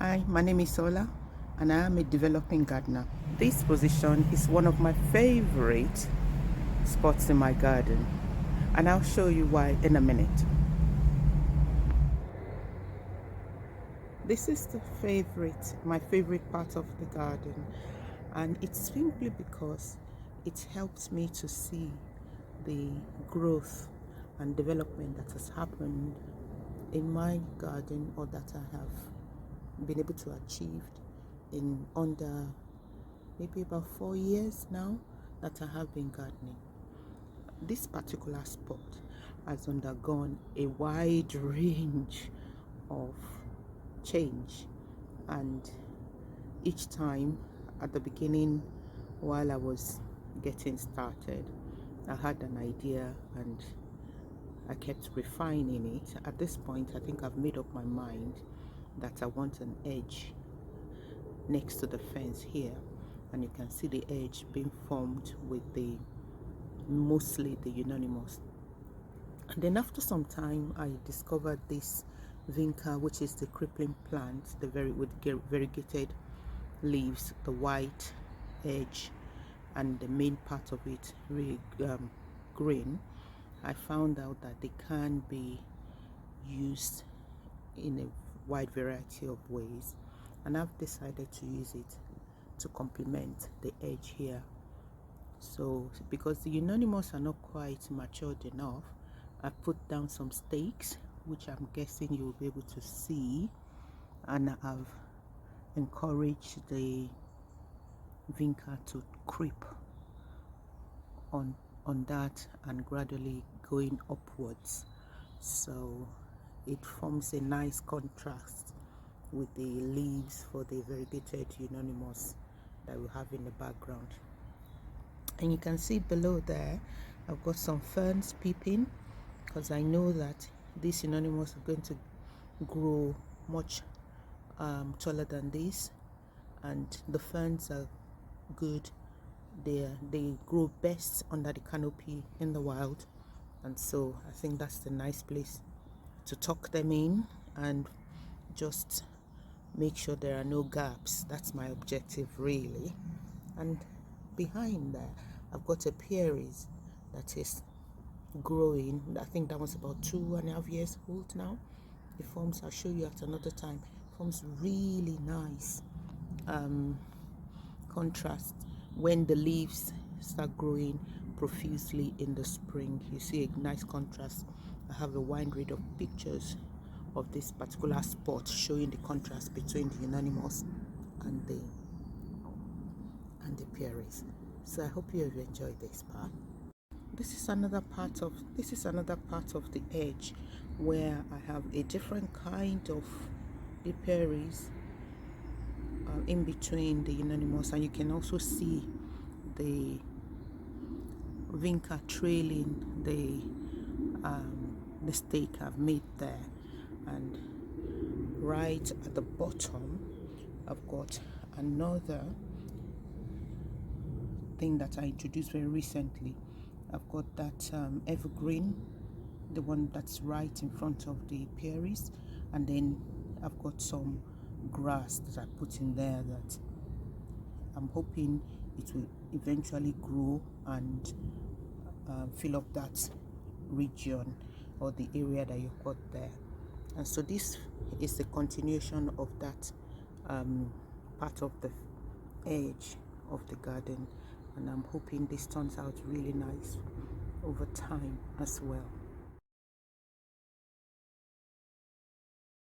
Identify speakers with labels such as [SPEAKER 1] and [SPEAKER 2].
[SPEAKER 1] Hi, my name is Ola and I am a developing gardener. This position is one of my favorite spots in my garden, and I'll show you why in a minute. This is my favorite part of the garden, and it's simply because it helps me to see the growth and development that has happened in my garden, or that I have been able to achieve in under maybe about 4 years now that I have been gardening. This particular spot has undergone a wide range of change, and each time at the beginning, while I was getting started, I had an idea and I kept refining it. At this point, I think I've made up my mind that I want an edge next to the fence here, and you can see the edge being formed with mostly the euonymus. And then after some time, I discovered this vinca, which is the crippling plant, with variegated leaves, the white edge, and the main part of it really green. I found out that they can be used in a wide variety of ways, and I've decided to use it to complement the edge here. So because the euonymus are not quite matured enough, I put down some stakes, which I'm guessing you'll be able to see, and I've encouraged the vinca to creep on that and gradually going upwards, so it forms a nice contrast with the leaves for the variegated euonymus that we have in the background. And you can see below there, I've got some ferns peeping, because I know that these euonymus are going to grow much taller than this, and the ferns are good. They grow best under the canopy in the wild, and so I think that's the nice place to tuck them in and just make sure there are no gaps. That's my objective, really. And behind there, I've got a Pieris that is growing. I think that was about 2.5 years old now. It forms, I'll show you at another time, forms really nice contrast when the leaves start growing profusely in the spring. You see a nice contrast. I have a wide range of pictures of this particular spot showing the contrast between the euonymus and the Pieris. So I hope you have enjoyed this part. This is another part of the edge where I have a different kind of Pieris in between the euonymus, and you can also see the vinca trailing the stake I've made there. And right at the bottom, I've got another thing that I introduced very recently. I've got that evergreen, the one that's right in front of the Pieris, and then I've got some grass that I put in there that I'm hoping it will eventually grow and fill up that region or the area that you've got there. And so this is the continuation of that part of the edge of the garden, and I'm hoping this turns out really nice over time as well.